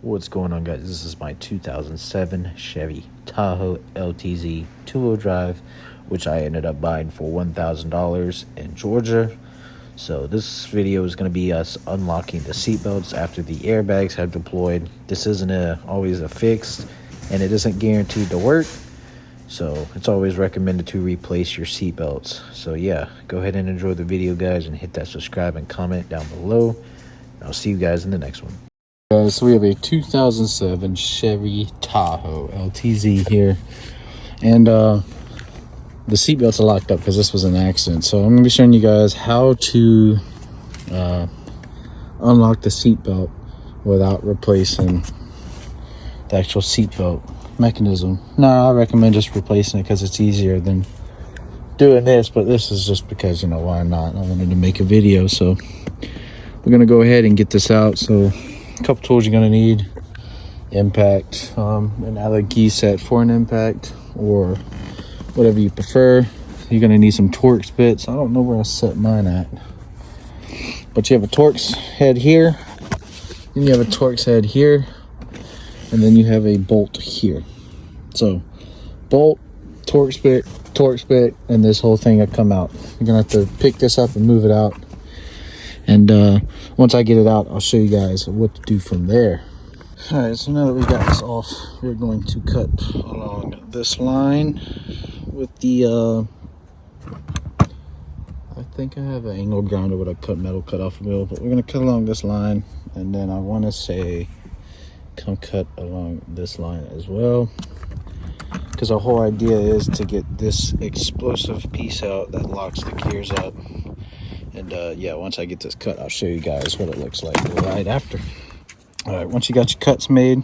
What's going on, guys? This is my 2007 Chevy Tahoe LTZ two-wheel drive, which I ended up buying for $1,000 in Georgia. So this video is going to be us unlocking the seatbelts after the airbags have deployed. This isn't always a fix, and it isn't guaranteed to work. So it's always recommended to replace your seatbelts. So yeah, go ahead and enjoy the video, guys, and hit that subscribe and comment down below. I'll see you guys in the next one. Guys, so we have a 2007 Chevy Tahoe LTZ here, and the seatbelts are locked up because this was an accident. So I'm going to be showing you guys how to unlock the seatbelt without replacing the actual seatbelt mechanism. No, I recommend just replacing it because it's easier than doing this, but this is just because, you know, why not? I wanted to make a video, so we're going to go ahead and get this out. So a couple tools you're going to need: impact, an alloy key set for an impact, or whatever you prefer. You're going to need some Torx bits. I don't know where I set mine at, but you have a Torx head here, then you have a Torx head here, and then you have a bolt here. So bolt, Torx bit, and this whole thing will come out. You're going to have to pick this up and move it out. And once I get it out, I'll show you guys what to do from there. All right, so now that we got this off, we're going to cut along this line with the, I think I have an angle grinder with a cut metal cut off wheel, but we're gonna cut along this line, and then I wanna say, come cut along this line as well. Because our whole idea is to get this explosive piece out that locks the gears up. And yeah, once I get this cut, I'll show you guys what it looks like right after. All right, once you got your cuts made,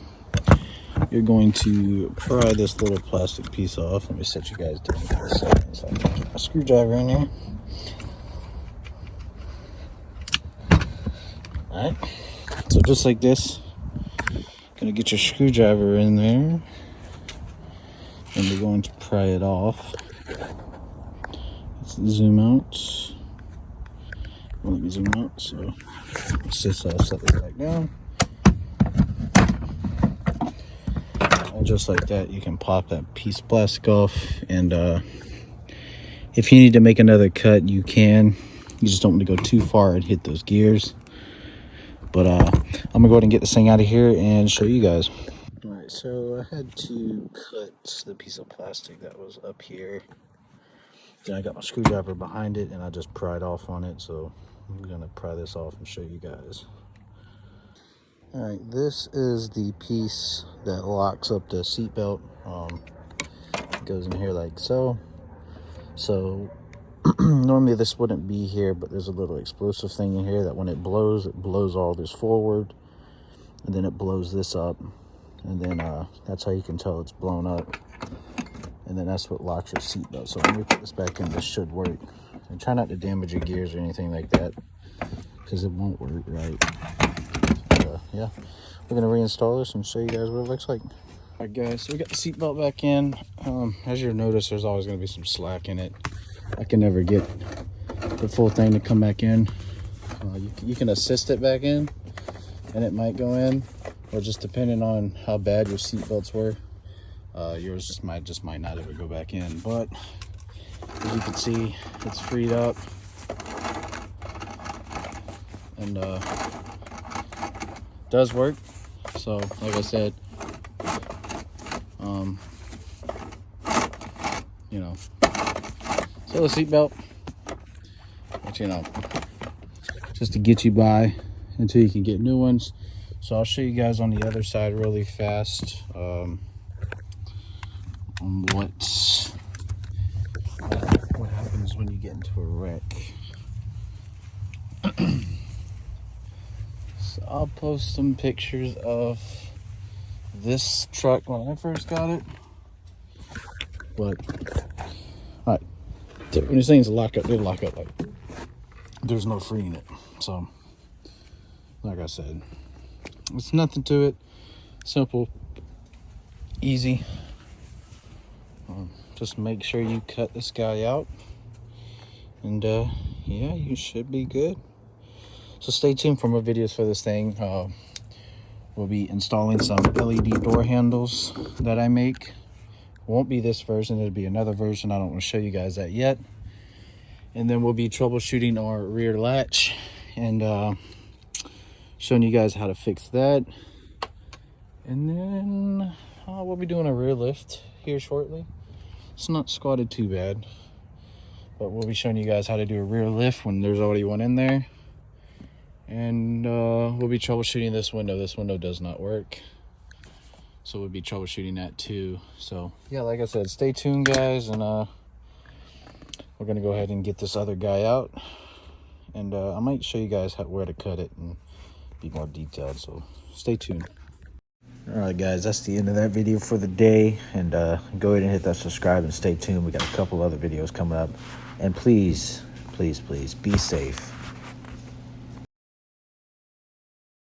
you're going to pry this little plastic piece off. Let me set you guys down for a second. So I can get my screwdriver in here. All right, so just like this, gonna get your screwdriver in there, and we're going to pry it off. Let's zoom out. Let me zoom out. So let's just set this back down. And just like that, you can pop that piece of plastic off. And if you need to make another cut, you can. You just don't want to go too far and hit those gears. But I'm gonna go ahead and get this thing out of here and show you guys. All right, so I had to cut the piece of plastic that was up here. Then I got my screwdriver behind it, and I just pried off on it. So I'm gonna pry this off and show you guys. All right, this is the piece that locks up the seatbelt. It goes in here like so. So normally this wouldn't be here, but there's a little explosive thing in here that when it blows all this forward, and then it blows this up, and then that's how you can tell it's blown up. And then that's what locks your seatbelt. So when we put this back in, this should work. And try not to damage your gears or anything like that, because it won't work right. But, yeah, we're gonna reinstall this and show you guys what it looks like. All right, guys, so we got the seatbelt back in. As you'll notice, there's always gonna be some slack in it. I can never get the full thing to come back in. You can assist it back in, and it might go in, or just depending on how bad your seatbelts were, yours just might not ever go back in. But as you can see, it's freed up, and does work. So like I said, you know, still a seatbelt, but you know, just to get you by until you can get new ones. So I'll show you guys on the other side really fast on what happens when you get into a wreck. So I'll post some pictures of this truck when I first got it. But all right, when these things lock up, they lock up like there's no freeing it. So like I said, it's nothing to it. Simple, easy. Just make sure you cut this guy out, and yeah, you should be good. So stay tuned for more videos for this thing. we'll be installing some LED door handles that I make. It won't be this version, it'll be another version. I don't want to show you guys that yet. And then we'll be troubleshooting our rear latch and showing you guys how to fix that. And then we'll be doing a rear lift here shortly. It's not squatted too bad, but we'll be showing you guys how to do a rear lift when there's already one in there. And we'll be troubleshooting this window. This window does not work, so we'll be troubleshooting that too. So yeah, like I said, stay tuned, guys, and we're gonna go ahead and get this other guy out, and I might show you guys where to cut it and be more detailed, so stay tuned. All right, guys, that's the end of that video for the day, and go ahead and hit that subscribe and stay tuned. We got a couple other videos coming up, and please be safe.